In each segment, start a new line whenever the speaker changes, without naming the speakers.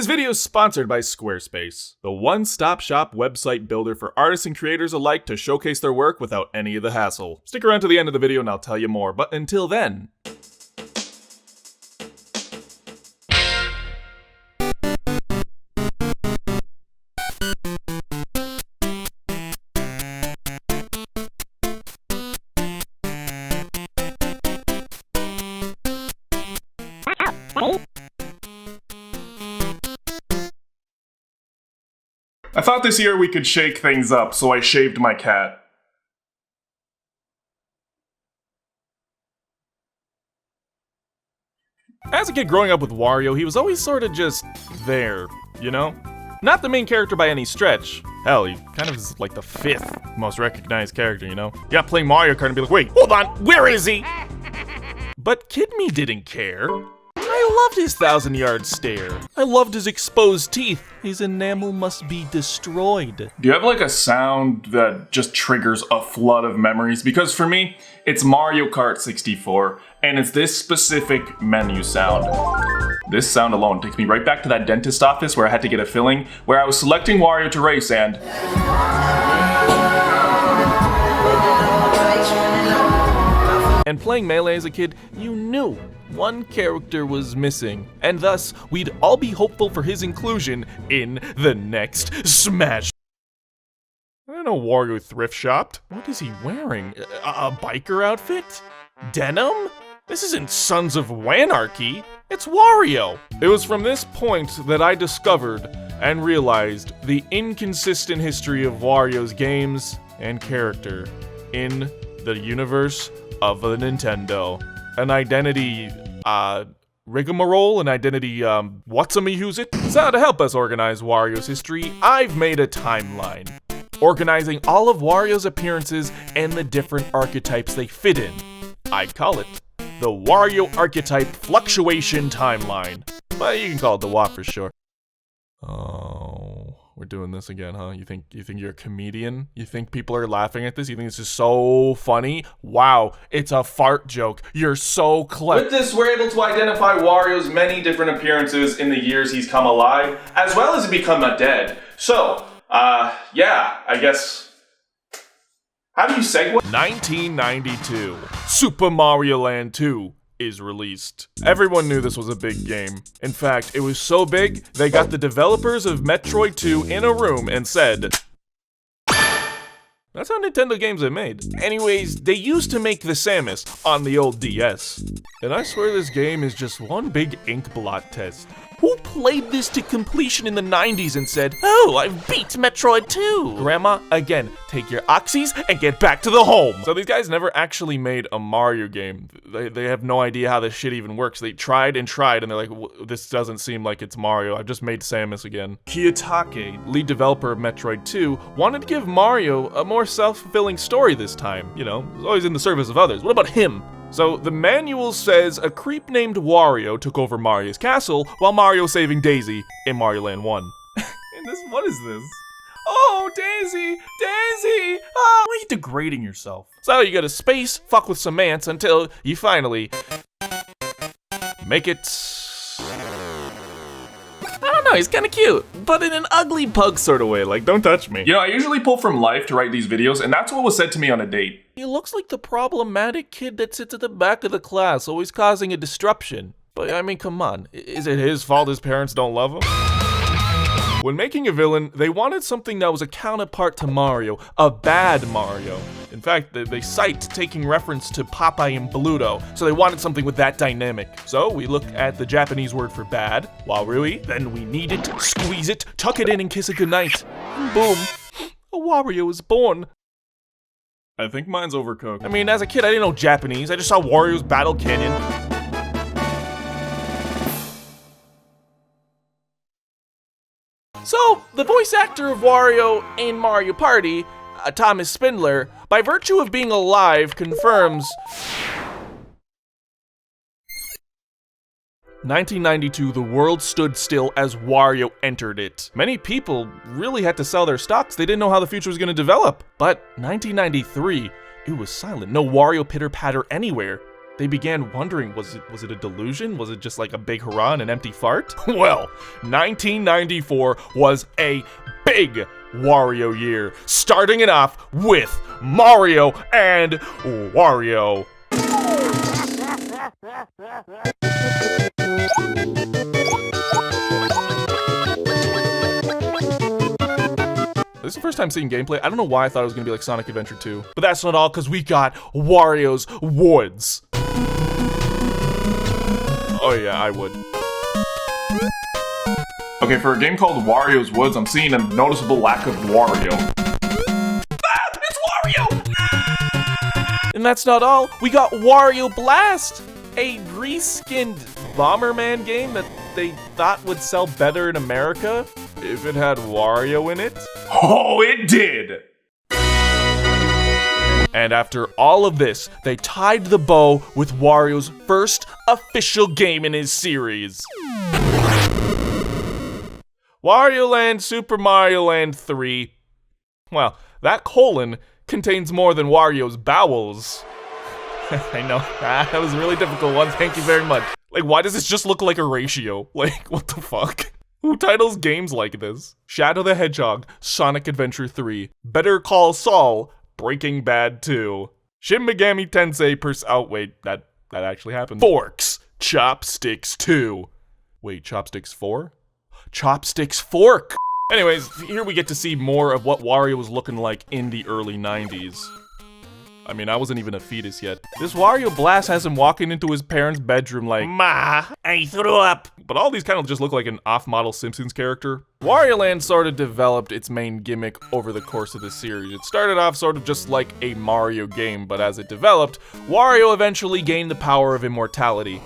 This video is sponsored by Squarespace, the one-stop shop website builder for artists and creators alike to showcase their work without any of the hassle. Stick around to the end of the video and I'll tell you more, but until then... I thought this year we could shake things up, so I shaved my cat. As a kid growing up with Wario, he was always sort of just there, you know? Not the main character by any stretch. Hell, he kind of is like the 5th most recognized character, you know? Yeah, playing Mario Kart and be like, wait, hold on, where is he? But Kid Me didn't care. I loved his 1,000-yard stare. I loved his exposed teeth. His enamel must be destroyed. Do you have like a sound that just triggers a flood of memories? Because for me, it's Mario Kart 64, and it's this specific menu sound. This sound alone takes me right back to that dentist office where I had to get a filling, where I was selecting Wario to race and... And playing Melee as a kid, you knew one character was missing, and thus we'd all be hopeful for his inclusion in the next Smash. I don't know Wario thrift shopped. What is he wearing? A biker outfit? Denim? This isn't Sons of Wanarchy. It's Wario. It was from this point that I discovered and realized the inconsistent history of Wario's games and character in the universe of the Nintendo. An identity, rigmarole, an identity, what's-a-me-who's-it? So to help us organize Wario's history, I've made a timeline, organizing all of Wario's appearances and the different archetypes they fit in. I call it the Wario Archetype Fluctuation Timeline, but you can call it the WAP for sure. Oh, we're doing this again, huh? You think you're a comedian? You think people are laughing at this? You think this is so funny? Wow, it's a fart joke. You're so clever. With this, we're able to identify Wario's many different appearances in the years he's come alive, as well as become dead. So, yeah, I guess... How do you segue? 1992. Super Mario Land 2 is released. Everyone knew this was a big game. In fact, it was so big, they got the developers of Metroid 2 in a room and said, that's how Nintendo games are made. Anyways, they used to make the Samus on the old DS. And I swear this game is just one big ink blot test. Who played this to completion in the 90s and said, oh, I've beat Metroid 2? Grandma, again, take your oxys and get back to the home. So these guys never actually made a Mario game. They have no idea how this shit even works. They tried and tried and they're like, this doesn't seem like it's Mario. I've just made Samus again. Kiyotake, lead developer of Metroid 2, wanted to give Mario a more self-fulfilling story this time. You know, it was always in the service of others. What about him? So the manual says a creep named Wario took over Mario's castle while Mario saving Daisy in Mario Land 1. And this, what is this? Oh, Daisy! Daisy! Oh, why are you degrading yourself? So you go to space, fuck with some ants until you finally make it... I don't know, he's kinda cute, but in an ugly pug sort of way, like, don't touch me. You know, I usually pull from life to write these videos, and that's what was said to me on a date. He looks like the problematic kid that sits at the back of the class, always causing a disruption. But I mean, come on, is it his fault his parents don't love him? When making a villain, they wanted something that was a counterpart to Mario, a bad Mario. In fact, they cite taking reference to Popeye and Bluto, so they wanted something with that dynamic. So we look at the Japanese word for bad, Warui, then we knead it, squeeze it, tuck it in and kiss it goodnight. And boom, a Wario is born. I think mine's overcooked. I mean, as a kid, I didn't know Japanese, I just saw Wario's Battle Canyon. So, the voice actor of Wario in Mario Party, Thomas Spindler, by virtue of being alive, confirms 1992, the world stood still as Wario entered it. Many people really had to sell their stocks, they didn't know how the future was going to develop. But 1993, it was silent, no Wario pitter-patter anywhere. they began wondering, was it a delusion? Was it just like a big hurrah and an empty fart? Well, 1994 was a big Wario year, starting it off with Mario and Wario. This is the first time seeing gameplay. I don't know why I thought it was gonna be like Sonic Adventure 2. But that's not all, because we got Wario's Woods. Oh yeah, I would. Okay, for a game called Wario's Woods, I'm seeing a noticeable lack of Wario. Ah! It's Wario! Ah! And that's not all. We got Wario Blast! A reskinned Bomberman game that they thought would sell better in America if it had Wario in it. Oh, it did! And after all of this, they tied the bow with Wario's first official game in his series. Wario Land Super Mario Land 3. Well, that colon contains more than Wario's bowels. I know, that was a really difficult one, thank you very much. Like, why does this just look like a ratio? Like, what the fuck? Who titles games like this? Shadow the Hedgehog, Sonic Adventure 3, Better Call Saul, Breaking Bad 2, Shin Megami Tensei oh wait, that actually happened. Forks, Chopsticks 2. Wait, Chopsticks 4? Chopsticks Fork! Anyways, here we get to see more of what Wario was looking like in the early 90s. I mean, I wasn't even a fetus yet. This Wario Blast has him walking into his parents' bedroom like, "Ma, I threw up." But all these kind of just look like an off-model Simpsons character. Wario Land sort of developed its main gimmick over the course of the series. It started off sort of just like a Mario game, but as it developed, Wario eventually gained the power of immortality.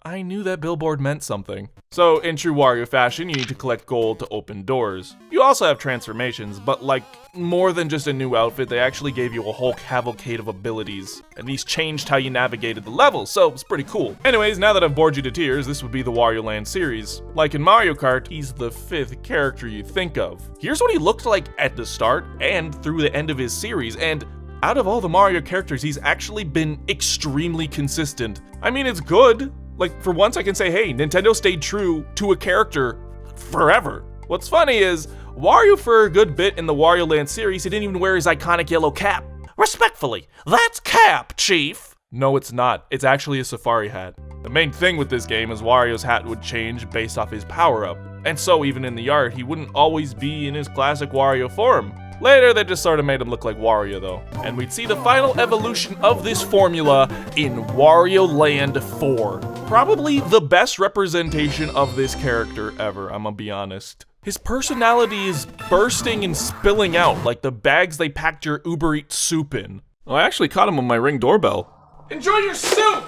I knew that billboard meant something. So, in true Wario fashion, you need to collect gold to open doors. You also have transformations, but like, more than just a new outfit, they actually gave you a whole cavalcade of abilities. And these changed how you navigated the levels, so it's pretty cool. Anyways, now that I've bored you to tears, this would be the Wario Land series. Like in Mario Kart, he's the 5th character you think of. Here's what he looked like at the start and through the end of his series, and out of all the Mario characters, he's actually been extremely consistent. I mean, it's good. Like, for once I can say, hey, Nintendo stayed true to a character forever. What's funny is, Wario for a good bit in the Wario Land series, he didn't even wear his iconic yellow cap. Respectfully, that's cap, Chief! No, it's not. It's actually a safari hat. The main thing with this game is Wario's hat would change based off his power-up. And so, even in the art, he wouldn't always be in his classic Wario form. Later, they just sort of made him look like Wario, though. And we'd see the final evolution of this formula in Wario Land 4. Probably the best representation of this character ever, I'm gonna be honest. His personality is bursting and spilling out like the bags they packed your Uber Eats soup in. Oh, I actually caught him on my Ring doorbell. Enjoy your soup!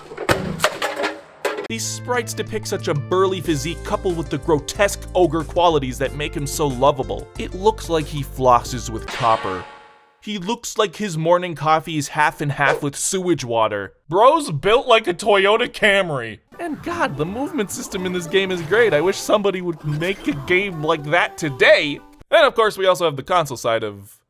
These sprites depict such a burly physique coupled with the grotesque ogre qualities that make him so lovable. It looks like he flosses with copper. He looks like his morning coffee is half and half with sewage water. Bro's built like a Toyota Camry. And god, the movement system in this game is great. I wish somebody would make a game like that today. And of course, we also have the console side of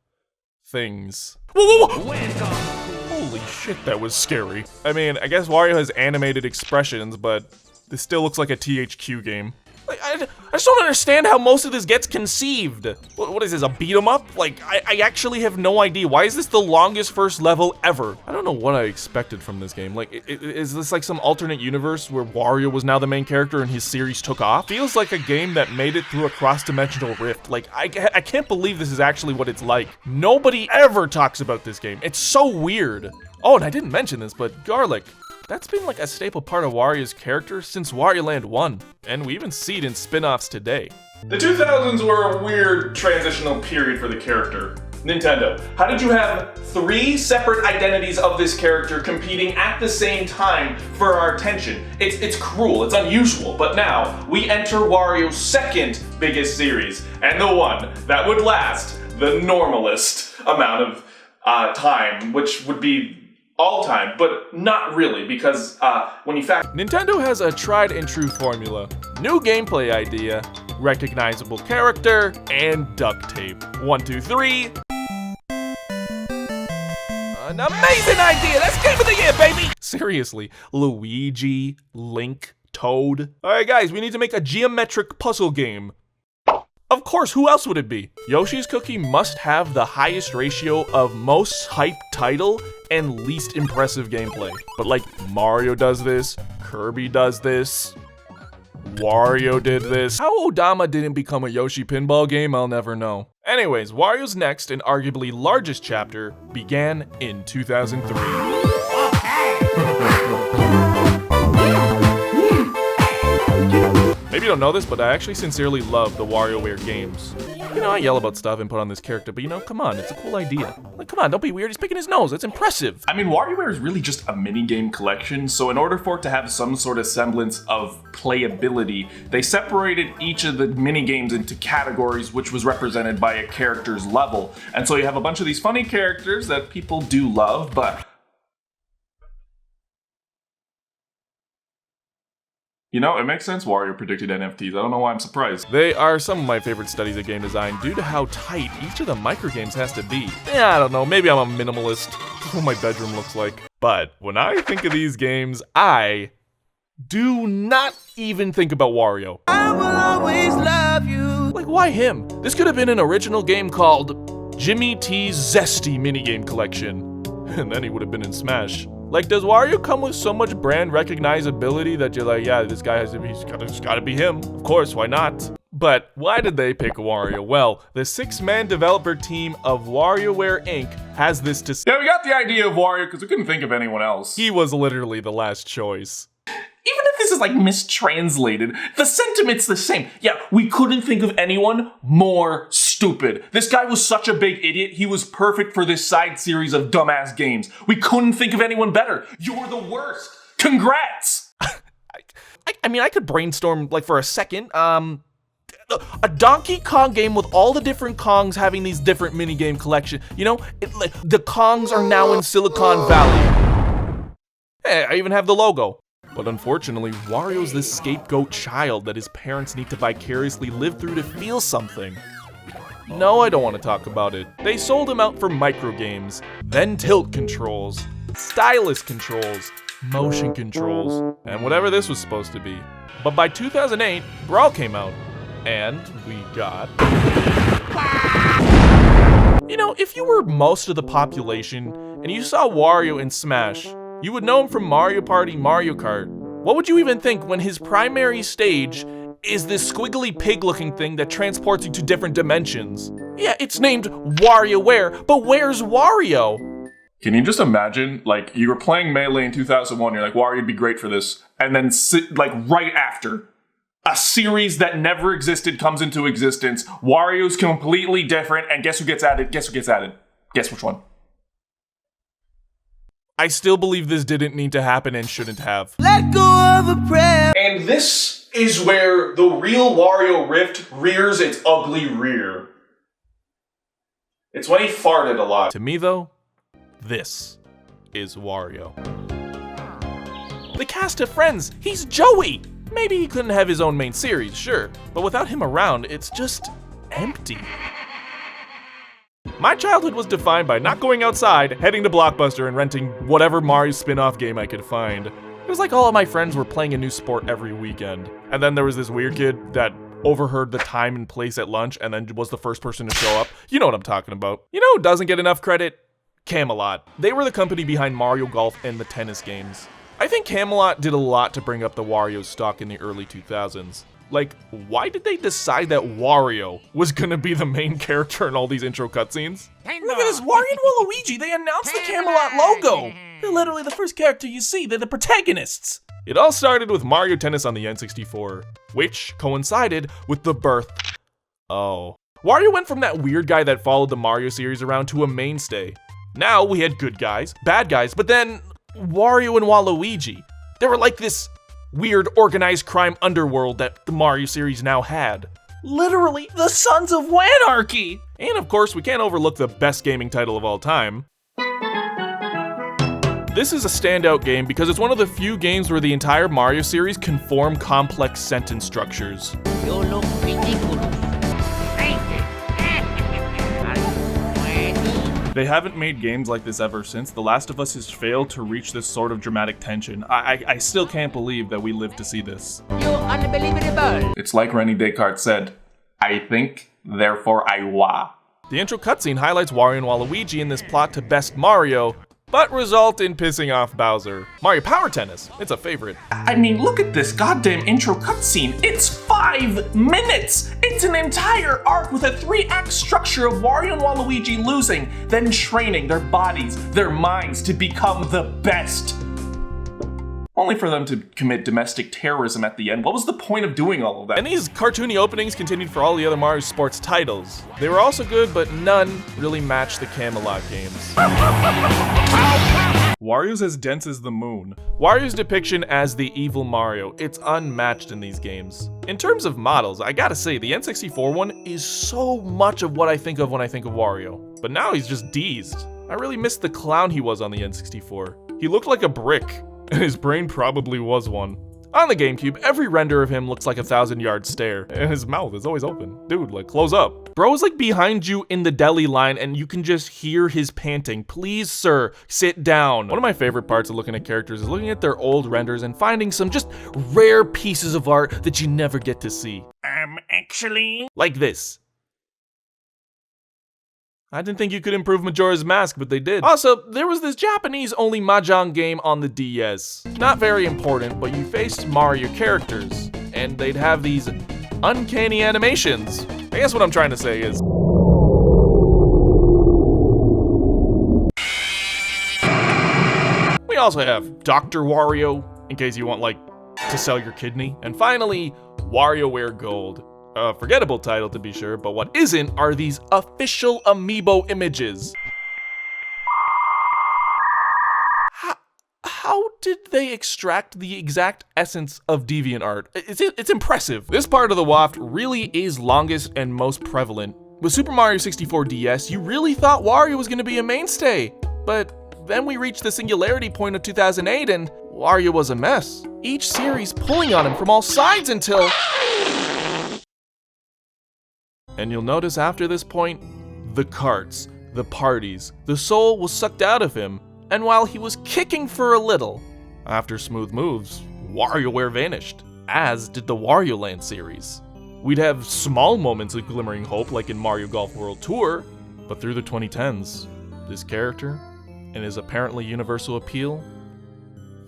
things. Whoa, whoa, whoa! Holy shit, that was scary. I mean, I guess Wario has animated expressions, but this still looks like a THQ game. Like, I just don't understand how most of this gets conceived. What is this, a beat 'em up? Like, I actually have no idea. Why is this the longest first level ever? I don't know what I expected from this game. Like, is this like some alternate universe where Wario was now the main character and his series took off? Feels like a game that made it through a cross-dimensional rift. Like, I can't believe this is actually what it's like. Nobody ever talks about this game. It's so weird. Oh, and I didn't mention this, but garlic. That's been like a staple part of Wario's character since Wario Land 1, and we even see it in spin-offs today. The 2000s were a weird transitional period for the character. Nintendo, how did you have 3 separate identities of this character competing at the same time for our attention? It's cruel, it's unusual, but now we enter Wario's 2nd biggest series, and the one that would last the normalest amount of time, which would be all time, but not really, because when you Nintendo has a tried and true formula. New gameplay idea, recognizable character, and duct tape. 1, 2, 3. An amazing idea! That's Game of the Year, baby! Seriously, Luigi, Link, Toad. Alright guys, we need to make a geometric puzzle game. Of course, who else would it be? Yoshi's Cookie must have the highest ratio of most hyped title and least impressive gameplay. But like, Mario does this, Kirby does this, Wario did this. How Odama didn't become a Yoshi pinball game, I'll never know. Anyways, Wario's next and arguably largest chapter began in 2003. Maybe you don't know this, but I actually sincerely love the Warioware games. You know, I yell about stuff and put on this character, but you know, come on, it's a cool idea. Like, come on, don't be weird, he's picking his nose, it's impressive.
I mean, Warioware is really just a minigame collection, so in order for it to have some sort of semblance of playability, they separated each of the minigames into categories, which was represented by a character's level. And so you have a bunch of these funny characters that people do love, but you know, it makes sense Wario predicted NFTs. I don't know why I'm surprised.
They are some of my favorite studies of game design due to how tight each of the microgames has to be. Yeah, I don't know, maybe I'm a minimalist. That's what my bedroom looks like. But when I think of these games, I do not even think about Wario. I will always love you. Like, why him? This could have been an original game called Jimmy T's Zesty Minigame Collection. And then he would have been in Smash. Like, does Wario come with so much brand recognizability that you're like, yeah, this guy has to be, it's gotta be him. Of course, why not? But why did they pick Wario? Well, the 6-man developer team of Warioware Inc. has this to say.
Yeah, we got the idea of Wario because we couldn't think of anyone else.
He was literally the last choice.
Even if this is like mistranslated, the sentiment's the same. Yeah, we couldn't think of anyone more stupid. This guy was such a big idiot, he was perfect for this side series of dumbass games. We couldn't think of anyone better. You're the worst. Congrats!
I mean, I could brainstorm like for a second. A Donkey Kong game with all the different Kongs having these different minigame collection. You know, the Kongs are now in Silicon Valley. Hey, I even have the logo. But unfortunately, Wario's this scapegoat child that his parents need to vicariously live through to feel something. No, I don't want to talk about it. They sold him out for microgames, then tilt controls, stylus controls, motion controls, and whatever this was supposed to be. But by 2008, Brawl came out, and we got... You know, if you were most of the population, and you saw Wario in Smash, you would know him from Mario Party, Mario Kart. What would you even think when his primary stage is this squiggly pig-looking thing that transports you to different dimensions? Yeah, it's named WarioWare, but where's Wario?
Can you just imagine, like, you were playing Melee in 2001, you're like, Wario'd be great for this, and then, like, right after, a series that never existed comes into existence, Wario's completely different, and guess who gets added? Guess who gets added? Guess which one?
I still believe this didn't need to happen and shouldn't have.
Let go of a prayer.
And this is where the real Wario Rift rears its ugly rear. It's when he farted a lot.
To me though, this is Wario. The cast of friends, he's Joey! Maybe he couldn't have his own main series, sure, but without him around, it's just empty. My childhood was defined by not going outside, heading to Blockbuster, and renting whatever Mario spin-off game I could find. It was like all of my friends were playing a new sport every weekend. And then there was this weird kid that overheard the time and place at lunch and then was the first person to show up. You know what I'm talking about. You know who doesn't get enough credit? Camelot. They were the company behind Mario Golf and the tennis games. I think Camelot did a lot to bring up the Wario stock in the early 2000s. Like, why did they decide that Wario was gonna be the main character in all these intro cutscenes? Look at this, Wario and Waluigi, they announced the Camelot logo! They're literally the first character you see, they're the protagonists! It all started with Mario Tennis on the N64, which coincided with the birth... Oh. Wario went from that weird guy that followed the Mario series around to a mainstay. Now we had good guys, bad guys, but then Wario and Waluigi. They were like this weird organized crime underworld that the Mario series now had. Literally, the Sons of Wanarchy! And of course, we can't overlook the best gaming title of all time. This is a standout game because it's one of the few games where the entire Mario series can form complex sentence structures.
You look ridiculous.
They haven't made games like this ever since. The Last of Us has failed to reach this sort of dramatic tension. I still can't believe that we lived to see this.
You're unbelievable.
It's like René Descartes said, I think, therefore I wa.
The intro cutscene highlights Wario and Waluigi in this plot to best Mario, but result in pissing off Bowser. Mario Power Tennis, it's a favorite.
I mean, look at this goddamn intro cutscene. It's 5 minutes! It's an entire arc with a 3-act structure of Wario and Waluigi losing, then training their bodies, their minds to become the best. Only for them to commit domestic terrorism at the end. What was the point of doing all of that?
And these cartoony openings continued for all the other Mario Sports titles. They were also good, but none really matched the Camelot games. Wario's as dense as the moon. Wario's depiction as the evil Mario, it's unmatched in these games. In terms of models, I gotta say, the N64 one is so much of what I think of when I think of Wario. But now he's just deezed. I really missed the clown he was on the N64. He looked like a brick. And his brain probably was one. On the GameCube, every render of him looks like a 1,000-yard stare, and his mouth is always open. Dude, like, close up. Bro is like behind you in the deli line, and you can just hear his panting. Please, sir, sit down. One of my favorite parts of looking at characters is looking at their old renders and finding some just rare pieces of art that you never get to see. Actually... Like this. I didn't think you could improve Majora's Mask, but they did. Also, there was this Japanese-only Mahjong game on the DS. Not very important, but you faced Mario characters, and they'd have these uncanny animations. I guess what I'm trying to say is... We also have Dr. Wario, in case you want, like, to sell your kidney. And finally, WarioWare Gold. A forgettable title to be sure, but what isn't are these official amiibo images. How did they extract the exact essence of DeviantArt? It's impressive. This part of the waft really is longest and most prevalent. With Super Mario 64 DS, you really thought Wario was gonna be a mainstay, but then we reached the singularity point of 2008 and Wario was a mess. Each series pulling on him from all sides until... And you'll notice after this point, the carts, the parties, the soul was sucked out of him, and while he was kicking for a little, after smooth moves, WarioWare vanished, as did the Wario Land series. We'd have small moments of glimmering hope like in Mario Golf World Tour, but through the 2010s, this character, and his apparently universal appeal,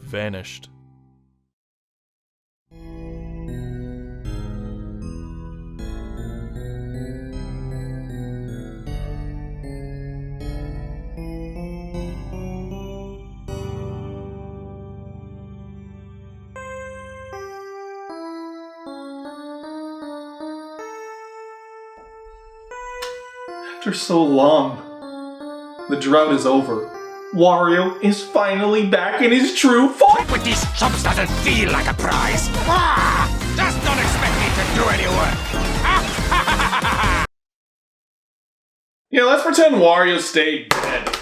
vanished.
After so long, the drought is over. Wario is finally back in his true form.
With these chumps doesn't feel like a prize. Ah! Just don't expect me to do any work.
Yeah, let's pretend Wario stayed dead.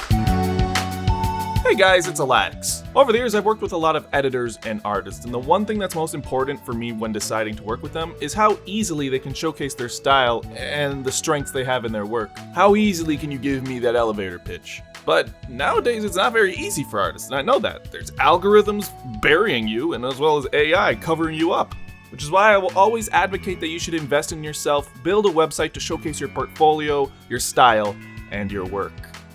Hey guys, it's Alax. Over the years, I've worked with a lot of editors and artists, and the one thing that's most important for me when deciding to work with them is how easily they can showcase their style and the strengths they have in their work. How easily can you give me that elevator pitch? But nowadays, it's not very easy for artists, and I know that. There's algorithms burying you, and as well as AI covering you up. Which is why I will always advocate that you should invest in yourself, build a website to showcase your portfolio, your style, and your work.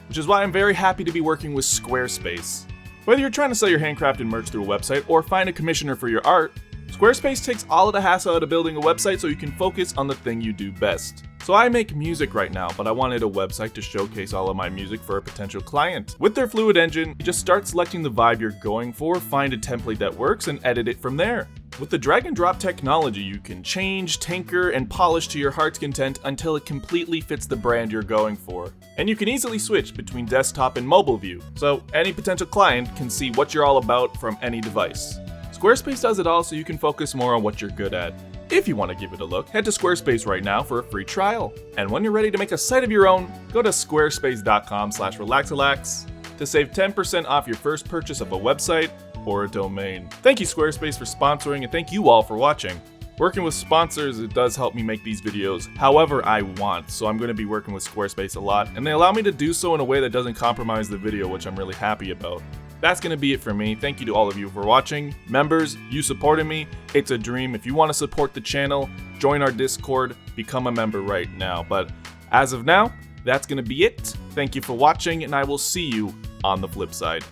Which is why I'm very happy to be working with Squarespace. Whether you're trying to sell your handcrafted merch through a website or find a commissioner for your art, Squarespace takes all of the hassle out of building a website so you can focus on the thing you do best. So I make music right now, but I wanted a website to showcase all of my music for a potential client. With their Fluid engine, you just start selecting the vibe you're going for, find a template that works, and edit it from there. With the drag and drop technology, you can change, tinker, and polish to your heart's content until it completely fits the brand you're going for. And you can easily switch between desktop and mobile view, so any potential client can see what you're all about from any device. Squarespace does it all so you can focus more on what you're good at. If you want to give it a look, head to Squarespace right now for a free trial. And when you're ready to make a site of your own, go to squarespace.com/RelaxAlax to save 10% off your first purchase of a website or a domain. Thank you Squarespace for sponsoring, and thank you all for watching. Working with sponsors, it does help me make these videos however I want, so I'm going to be working with Squarespace a lot, and they allow me to do so in a way that doesn't compromise the video, which I'm really happy about. That's going to be it for me. Thank you to all of you for watching. Members, you supported me. It's a dream. If you want to support the channel, join our Discord, become a member right now. But as of now, that's going to be it. Thank you for watching, and I will see you on the flip side.